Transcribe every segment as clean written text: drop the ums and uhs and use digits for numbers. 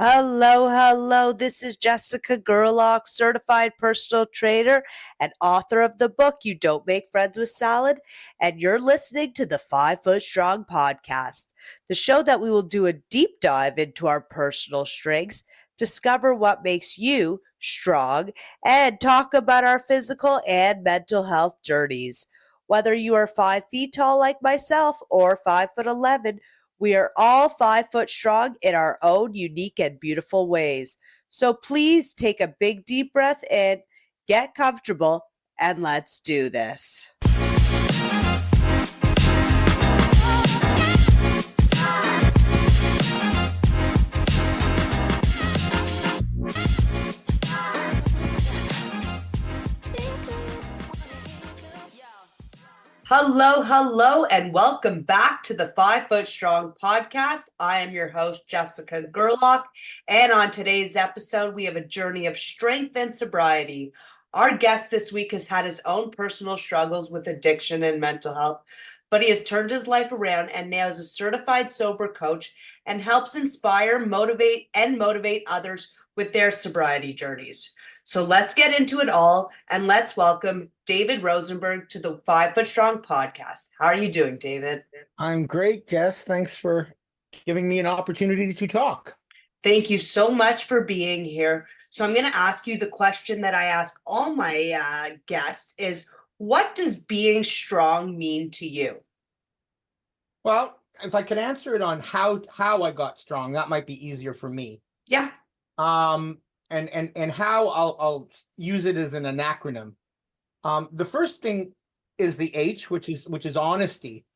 Hello, hello. This is Jessica Gerlach, certified personal trainer and author of the book You Don't Make Friends with Salad. And you're listening to the 5 Foot Strong podcast, the show that we will do a deep dive into our personal strengths, discover what makes you strong, and talk about our physical and mental health journeys. Whether you are 5 feet tall like myself or 5'11", we are all 5 foot strong in our own unique and beautiful ways. So please take a big deep breath in, get comfortable, and let's do this. Hello, hello, and welcome back to the 5 Foot Strong podcast. I am your host, Jessica Gerlach, and on today's episode, we have a journey of strength and sobriety. Our guest this week has had his own personal struggles with addiction and mental health, but he has turned his life around and now is a certified sober coach and helps inspire, motivate others with their sobriety journeys. So let's get into it all and let's welcome David Rosenberg to the 5 Foot Strong podcast. How are you doing, David? I'm great, Jess. Thanks for giving me an opportunity to talk. Thank you so much for being here. So I'm going to ask you the question that I ask all my guests is, what does being strong mean to you? Well, if I could answer it on how I got strong, that might be easier for me. Yeah. And how I'll use it as an acronym. The first thing is the H, which is honesty.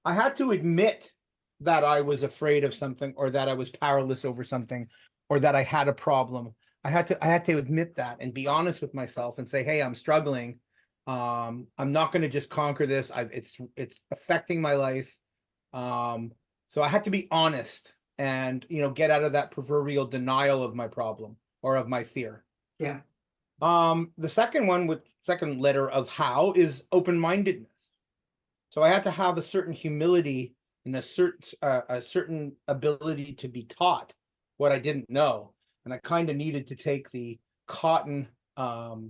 I had to admit that I was afraid of something, or that I was powerless over something, or that I had a problem. I had to admit that and be honest with myself and say, hey, I'm struggling. I'm not going to just conquer this. It's affecting my life. So I had to be honest and get out of that proverbial denial of my problem or of my fear. Yeah. The second one, with second letter of how, is open-mindedness. So I had to have a certain humility and a certain ability to be taught what I didn't know, and I kind of needed to take the cotton out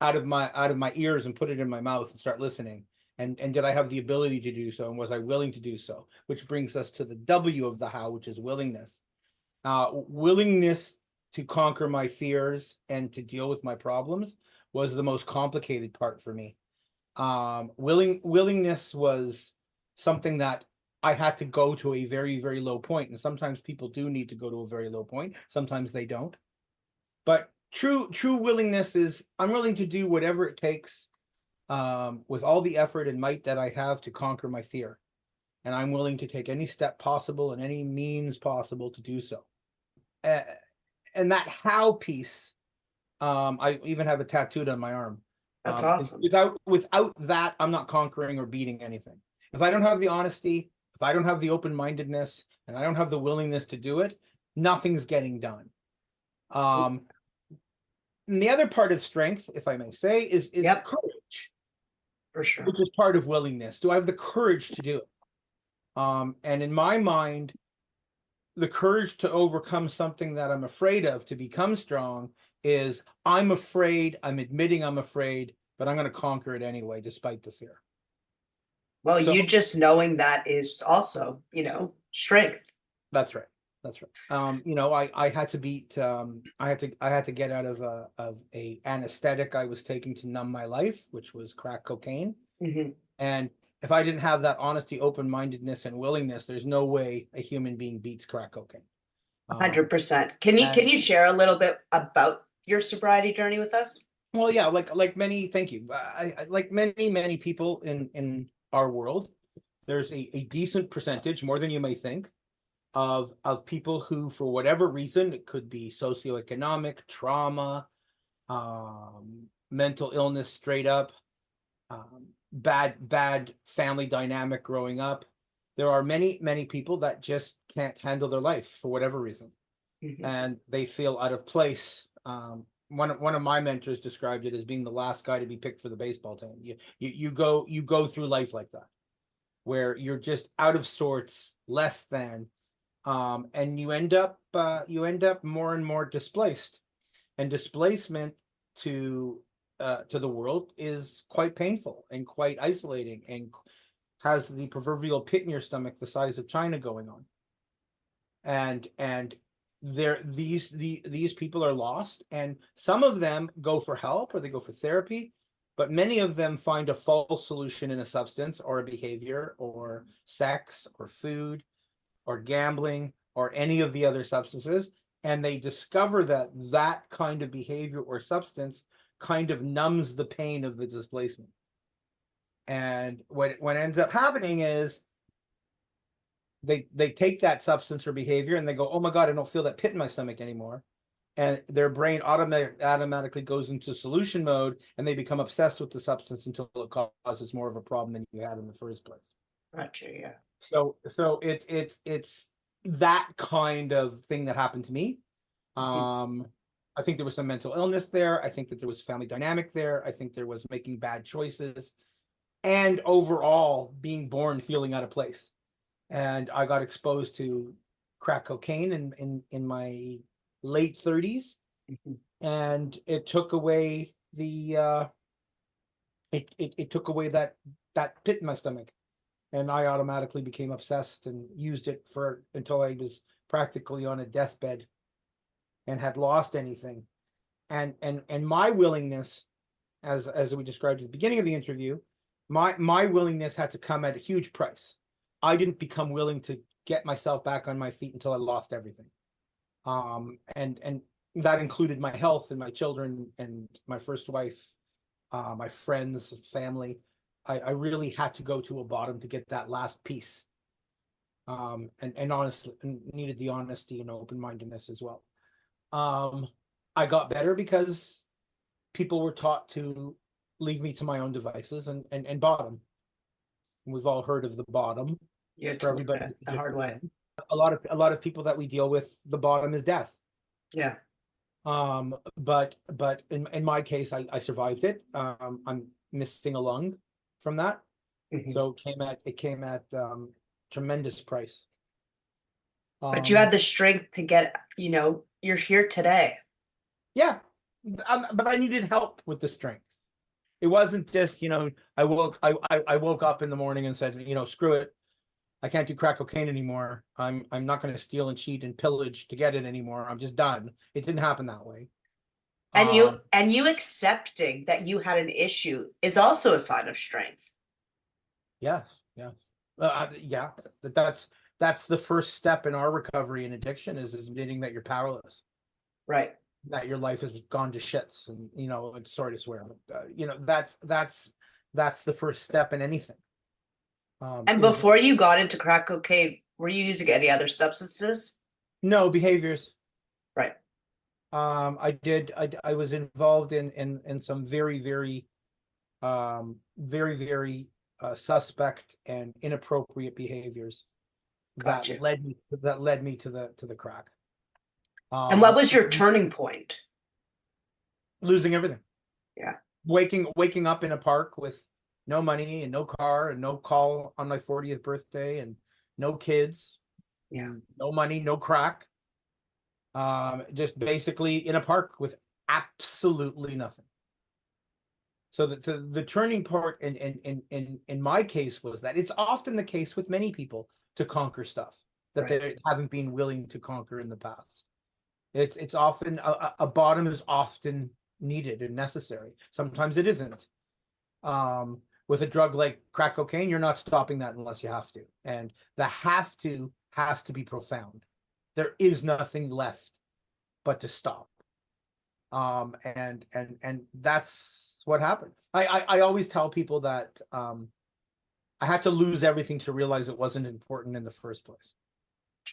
of my ears and put it in my mouth and start listening. And did I have the ability to do so, and was I willing to do so? Which brings us to the W of the how, which is willingness. Willingness to conquer my fears and to deal with my problems was the most complicated part for me. Willingness was something that I had to go to a very, very low point. And sometimes people do need to go to a very low point. Sometimes they don't. But true willingness is, I'm willing to do whatever it takes with all the effort and might that I have to conquer my fear. And I'm willing to take any step possible and any means possible to do so. And that how piece, I even have it tattooed on my arm. That's awesome. Without that, I'm not conquering or beating anything. If I don't have the honesty, if I don't have the open-mindedness, and I don't have the willingness to do it, nothing's getting done. And the other part of strength, if I may say, is Yep. courage. For sure. Which is part of willingness. Do I have the courage to do it? And in my mind, the courage to overcome something that I'm afraid of, to become strong, is I'm afraid, I'm admitting I'm afraid, but I'm going to conquer it anyway, despite the fear. Well, you just knowing that is also, strength. That's right. I had to beat, I had to get out of a anesthetic I was taking to numb my life, which was crack cocaine. Mm-hmm. And if I didn't have that honesty, open-mindedness, and willingness, there's no way a human being beats crack cocaine. 100%. Can you share a little bit about your sobriety journey with us? Well, yeah, thank you. Like many people in our world, there's a decent percentage, more than you may think, of people who, for whatever reason, it could be socioeconomic, trauma, mental illness, straight up, bad family dynamic growing up. There are many people that just can't handle their life for whatever reason. Mm-hmm. And they feel out of place. One of my mentors described it as being the last guy to be picked for the baseball team. You go through life like that, where you're just out of sorts, less than, And you end up more and more displaced, and displacement to the world is quite painful and quite isolating, and has the proverbial pit in your stomach the size of China going on. And these people are lost, and some of them go for help or they go for therapy, but many of them find a false solution in a substance or a behavior or sex or food or gambling or any of the other substances, and they discover that that kind of behavior or substance kind of numbs the pain of the displacement. And what ends up happening is they take that substance or behavior and they go, oh my God, I don't feel that pit in my stomach anymore. And their brain automatically goes into solution mode, and they become obsessed with the substance until it causes more of a problem than you had in the first place. Gotcha, yeah. So it's that kind of thing that happened to me. I think there was some mental illness there. I think that there was family dynamic there. I think there was making bad choices, and overall being born feeling out of place. And I got exposed to crack cocaine in my late 30s, and it took away the it took away that pit in my stomach, and I automatically became obsessed and used it for until I was practically on a deathbed and had lost anything. And my willingness, as we described at the beginning of the interview, my willingness had to come at a huge price. I didn't become willing to get myself back on my feet until I lost everything. And that included my health and my children and my first wife, my friends, family. I really had to go to a bottom to get that last piece. And honestly, needed the honesty and open-mindedness as well. I got better because people were taught to leave me to my own devices and bottom. We've all heard of the bottom. Yeah, For everybody, the hard way. A lot of people that we deal with, the bottom is death. Yeah. But in my case, I survived it. I'm missing a lung from that. So it came at tremendous price. But you had the strength to get, you're here today. Yeah, but I needed help with the strength. It wasn't just, I woke up in the morning and said, screw it. I can't do crack cocaine anymore. I'm not going to steal and cheat and pillage to get it anymore. I'm just done. It didn't happen that way. And you accepting that you had an issue is also a sign of strength. Yes, yes. Yeah, that's the first step in our recovery and addiction is admitting that you're powerless. Right. That your life has gone to shits, and it's sorry to swear, but that's the first step in anything. And before you got into crack cocaine, were you using any other substances? No, behaviors. Right. I was involved in some very, very, very suspect and inappropriate behaviors Gotcha. that led me to the crack. And what was your turning point? Losing everything. Yeah. Waking up in a park with no money and no car and no call on my 40th birthday and no kids. Yeah. No money, no crack. Just basically in a park with absolutely nothing. So the turning point in my case was that it's often the case with many people to conquer stuff that they haven't been willing to conquer in the past. It's often a bottom is often needed and necessary. Sometimes it isn't. With a drug like crack cocaine, you're not stopping that unless you have to. And the have to has to be profound. There is nothing left but to stop. And that's what happened. I always tell people that I had to lose everything to realize it wasn't important in the first place.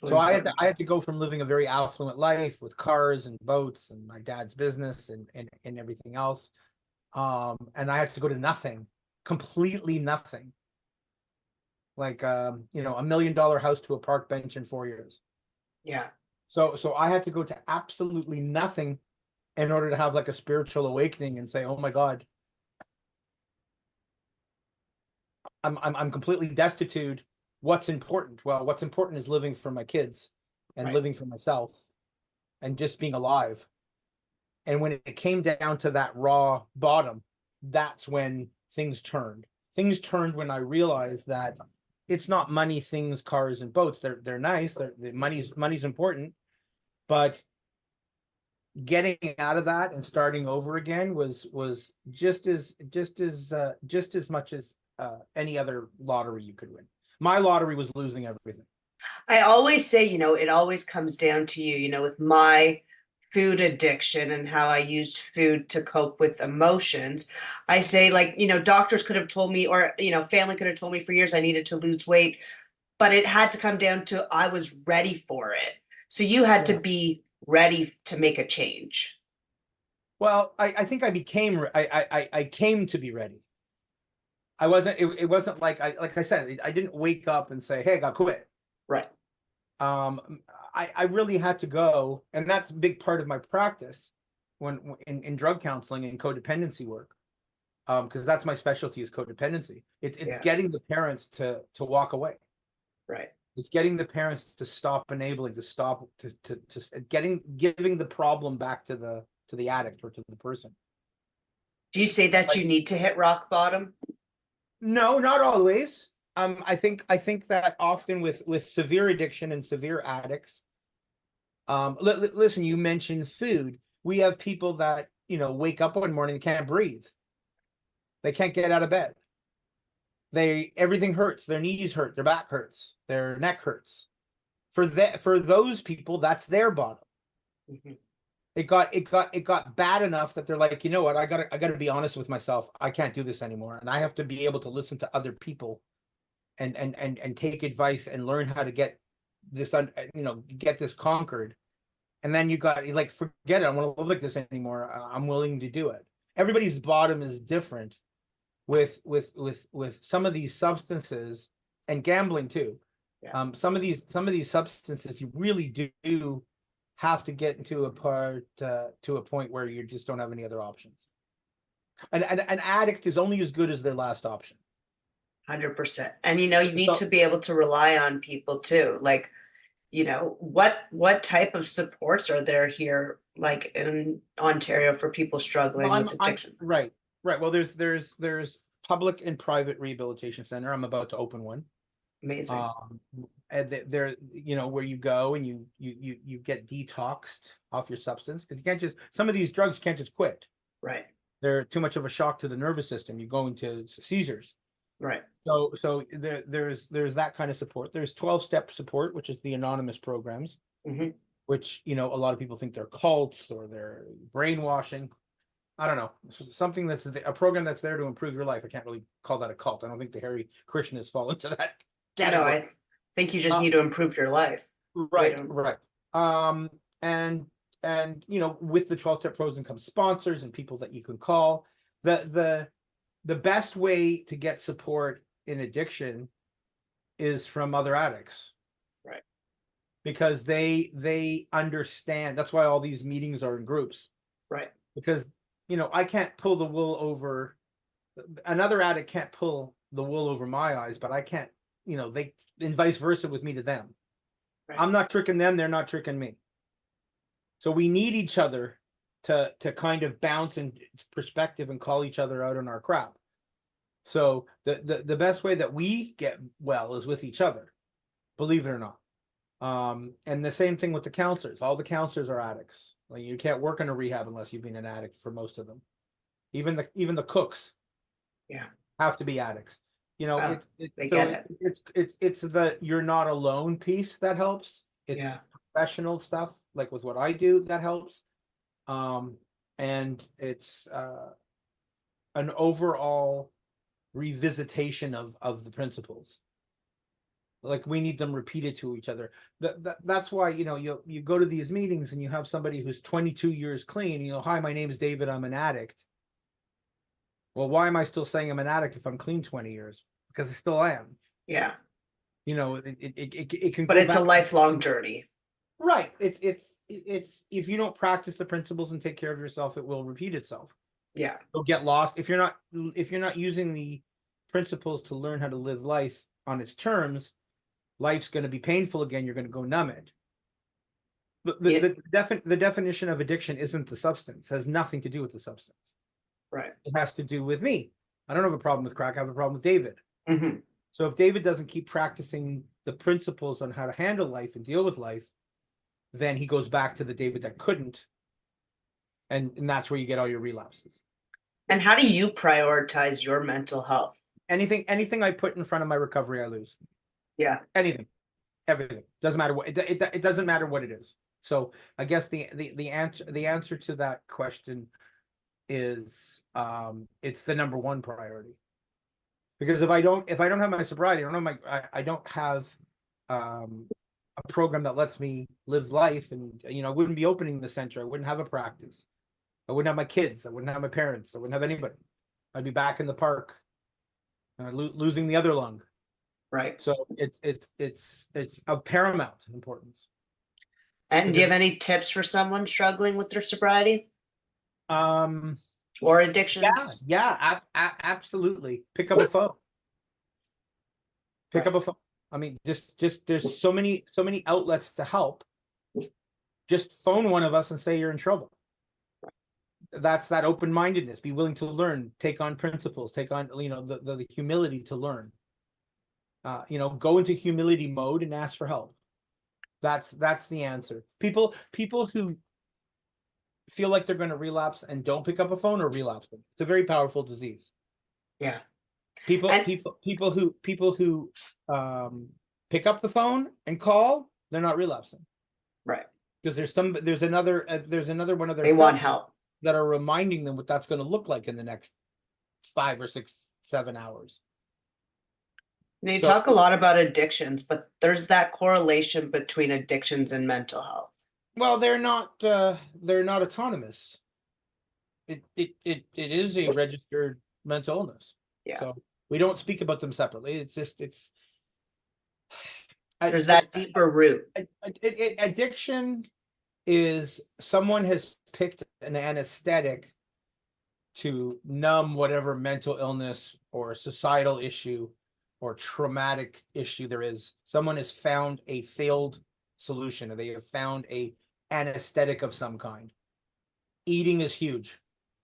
So I had to go from living a very affluent life with cars and boats and my dad's business and everything else. And I had to go to nothing, completely nothing. Like $1 million house to a park bench in 4 years. Yeah. So I had to go to absolutely nothing in order to have like a spiritual awakening and say, oh my God, I'm completely destitute. What's important? Well, what's important is living for my kids and Right. living for myself and just being alive. And when it came down to that raw bottom, that's when things turned. Things turned when I realized that it's not money, things, cars, and boats. They're nice. The money's important, but getting out of that and starting over again was just as much as any other lottery you could win. My lottery was losing everything. I always say, it always comes down to you, with my food addiction and how I used food to cope with emotions. I say, like, doctors could have told me, or, family could have told me for years I needed to lose weight, but it had to come down to I was ready for it. So you had to be ready to make a change. Well, I think I came to be ready. I wasn't, it wasn't like I said, I didn't wake up and say, hey, I got quit. Right. I really had to go, and that's a big part of my practice when in drug counseling and codependency work. Because that's my specialty is codependency. It's getting the parents to walk away. Right. It's getting the parents to stop enabling, to stop to giving the problem back to the addict or to the person. Do you say that you need to hit rock bottom? No, not always. I think that often with severe addiction and severe addicts, listen, you mentioned food. We have people that, wake up one morning and can't breathe. They can't get out of bed. Everything hurts. Their knees hurt, their back hurts, their neck hurts. For those people, that's their bottom. Mm-hmm. It got bad enough that they're like, you know what, I gotta be honest with myself. I can't do this anymore. And I have to be able to listen to other people and take advice and learn how to get this get this conquered. And then you got like, forget it, I don't want to live like this anymore. I'm willing to do it. Everybody's bottom is different with some of these substances and gambling too. Yeah. Some of these substances you really do have to get into to a point where you just don't have any other options. An addict is only as good as their last option. 100%. And you need to be able to rely on people too. Like, what type of supports are there here, like in Ontario, for people struggling with addiction? Right. Well, there's public and private rehabilitation center. I'm about to open one. Amazing. And there, where you go and you get detoxed off your substance, because you can't just, some of these drugs you can't just quit. Right. They're too much of a shock to the nervous system. You go into seizures. Right. So there's that kind of support. There's 12-step support, which is the anonymous programs, Mm-hmm. which, a lot of people think they're cults or they're brainwashing. I don't know. Something that's a program that's there to improve your life. I can't really call that a cult. I don't think the Hare Krishnas fall into that category. No, I think you just need to improve your life. Right. And with the 12-step programs comes sponsors and people that you can call. The best way to get support in addiction is from other addicts. Right. Because they understand. That's why all these meetings are in groups. Right. Because I can't pull the wool over, another addict can't pull the wool over my eyes, but I can't, they, and vice versa with me to them. Right. I'm not tricking them, they're not tricking me. So we need each other to kind of bounce in perspective and call each other out on our crap. So the best way that we get well is with each other, believe it or not. And the same thing with the counselors. All the counselors are addicts. Like, you can't work in a rehab unless you've been an addict for most of them. Even the cooks, have to be addicts. It's the you're not alone piece that helps. It's professional stuff, like with what I do, that helps. And it's an overall revisitation of the principles. Like, we need them repeated to each other. That's why, you go to these meetings and you have somebody who's 22 years clean, hi, my name is David, I'm an addict. Well, why am I still saying I'm an addict if I'm clean 20 years? Because I still am. Yeah. It can, but it's a lifelong journey. Right. It's if you don't practice the principles and take care of yourself, it will repeat itself. Yeah. You'll get lost if you're not using the principles to learn how to live life on its terms. Life's going to be painful again. You're going to go numb it. Yeah. The definition of addiction isn't the substance, has nothing to do with the substance. Right. It has to do with me. I don't have a problem with crack. I have a problem with David. Hmm. So if David doesn't keep practicing the principles on how to handle life and deal with life, then he goes back to the David that couldn't. And that's where you get all your relapses. And how do you prioritize your mental health? Anything I put in front of my recovery, I lose. Yeah. Anything, everything. Doesn't matter what it doesn't matter what it is. So I guess the answer to that question is it's the number one priority. Because if I don't have my sobriety, I don't have a program that lets me live life, and I wouldn't be opening the center. I wouldn't have a practice. I wouldn't have my kids. I wouldn't have my parents. I wouldn't have anybody. I'd be back in the park, losing the other lung. Right. So it's of paramount importance. And do you have any tips for someone struggling with their sobriety Um, or addictions? absolutely. Pick up a phone. Pick Right. up a phone. I mean, just there's so many outlets to help. Just phone one of us and say you're in trouble. That's that open-mindedness. Be willing to learn. Take on principles. Take on the humility to learn. Go into humility mode and ask for help. That's the answer. People who feel like they're going to relapse and don't pick up a phone are relapsing. It's a very powerful disease. Yeah. People And who pick up the phone and call, they're not relapsing. right. Because there's another one of their They want friends help. that are reminding them what that's going to look like in the next 5 or 6, 7 hours. And you So- talk a lot about addictions, but there's that correlation between addictions and mental health. Well, they're not autonomous. It is a registered mental illness. Yeah. So we don't speak about them separately. It's just There's that deeper root. addiction is someone has picked an anesthetic to numb whatever mental illness or societal issue or traumatic issue there is. Someone has found a failed solution, or they have found a anesthetic of some kind. Eating is huge.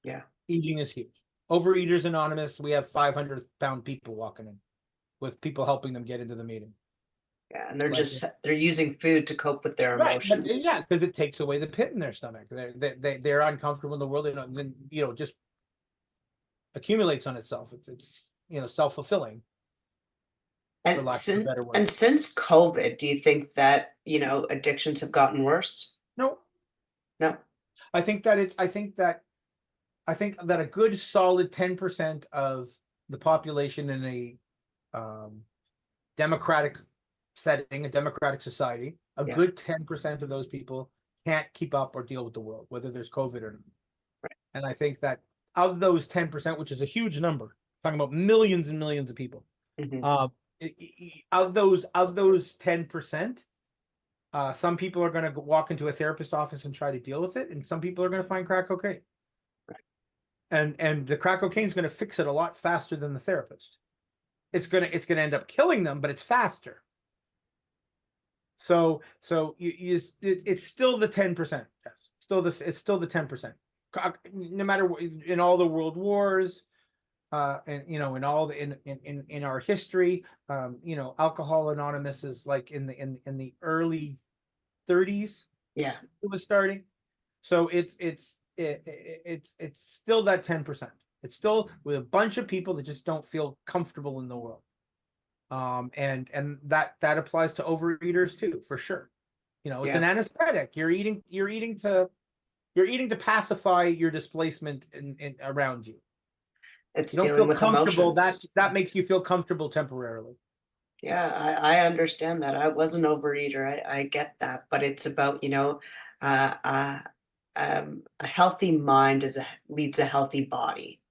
Yeah. Eating is huge. Overeaters Anonymous, we have 500-pound people walking in with people helping them get into the meeting. Yeah. And they're using food to cope with their Right, but emotions. yeah, because it takes away the pit in their stomach. They're uncomfortable in the world, and then just accumulates on itself. It's self-fulfilling, for And lack of a better word. since COVID, do you think that, addictions have gotten worse? No, No. I think that a good solid 10% of the population in a democratic setting, a democratic society, a Yeah. good 10% of those people can't keep up or deal with the world, whether there's COVID or not. Right. And I think that of those 10%, which is a huge number, talking about millions and millions of people, Mhm. of those 10%, some people are going to walk into a therapist office and try to deal with it, and some people are going to find crack cocaine. Right. And the crack cocaine is going to fix it a lot faster than the therapist. It's going to end up killing them, but it's faster. So it's still the 10%. Yes. It's still the 10%. No matter what, in all the world wars, and in all in our history, Alcohol Anonymous is like in the early 30s. Yeah. It was starting. So it's still that 10%. It's still with a bunch of people that just don't feel comfortable in the world. And that applies to overeaters too, for sure. It's Yeah. an anesthetic. You're eating to pacify your displacement in around you. It's You don't dealing feel with comfortable. emotions. That makes you feel comfortable temporarily. Yeah, I understand that. I was an overeater. I get that, but it's about, uh, uh, a healthy mind leads a healthy body.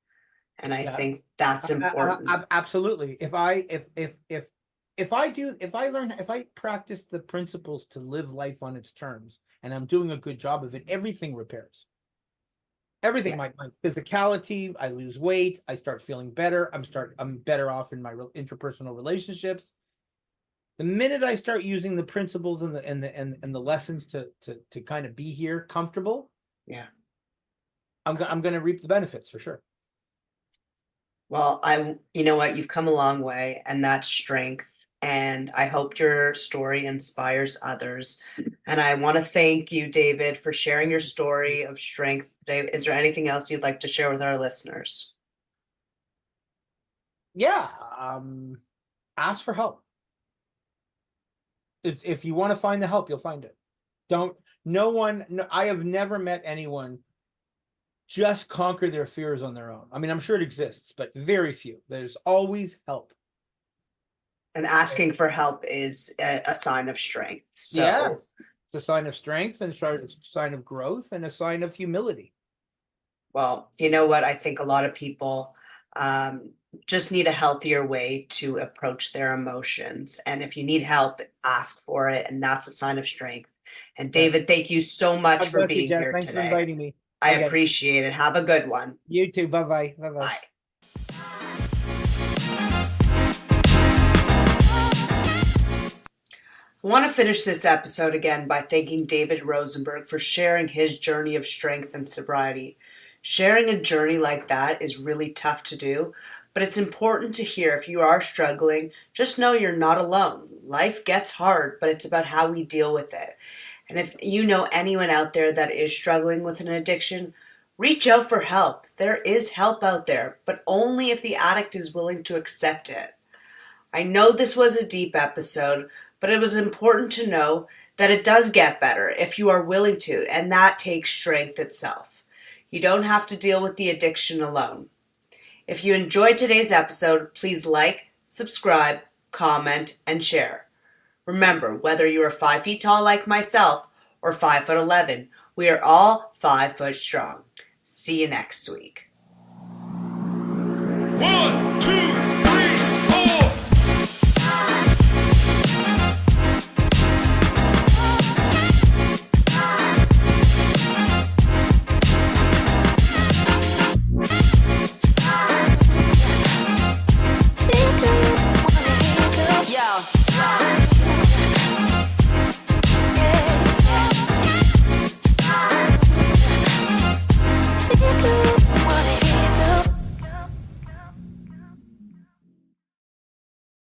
And I Yeah, think that's important. absolutely. If I practice the principles to live life on its terms, and I'm doing a good job of it, everything repairs. Everything, Yeah. my physicality, I lose weight, I start feeling better. I'm better off in my interpersonal relationships. The minute I start using the principles and the lessons to kind of be here comfortable, Yeah. I'm going to reap the benefits for sure. Well, you know what? You've come a long way, and that's strength. And I hope your story inspires others. And I want to thank you, David, for sharing your story of strength today. Is there anything else you'd like to share with our listeners? Yeah. Ask for help. If you want to find the help, you'll find it. I have never met anyone just conquer their fears on their own. I mean, I'm sure it exists, but very few. There's always help. And asking for help is a sign of strength. So yeah, it's a sign of strength and a sign of growth and a sign of humility. well, you know what? I think a lot of people just need a healthier way to approach their emotions. And if you need help, ask for it. And that's a sign of strength. And David, thank you so much God for bless you, being Jess. here Thanks for today. inviting me. I Okay. appreciate it. Have a good one. You too. Bye-bye. Bye-bye. Bye. I want to finish this episode again by thanking David Rosenberg for sharing his journey of strength and sobriety. Sharing a journey like that is really tough to do, but it's important to hear. If you are struggling, just know you're not alone. Life gets hard, but it's about how we deal with it. And if you know anyone out there that is struggling with an addiction, reach out for help. There is help out there, but only if the addict is willing to accept it. I know this was a deep episode, but it was important to know that it does get better if you are willing to, and that takes strength itself. You don't have to deal with the addiction alone. If you enjoyed today's episode, please like, subscribe, comment, and share. Remember, whether you are 5 feet tall like myself or 5'11", we are all 5 foot strong. See you next week. 1, 2,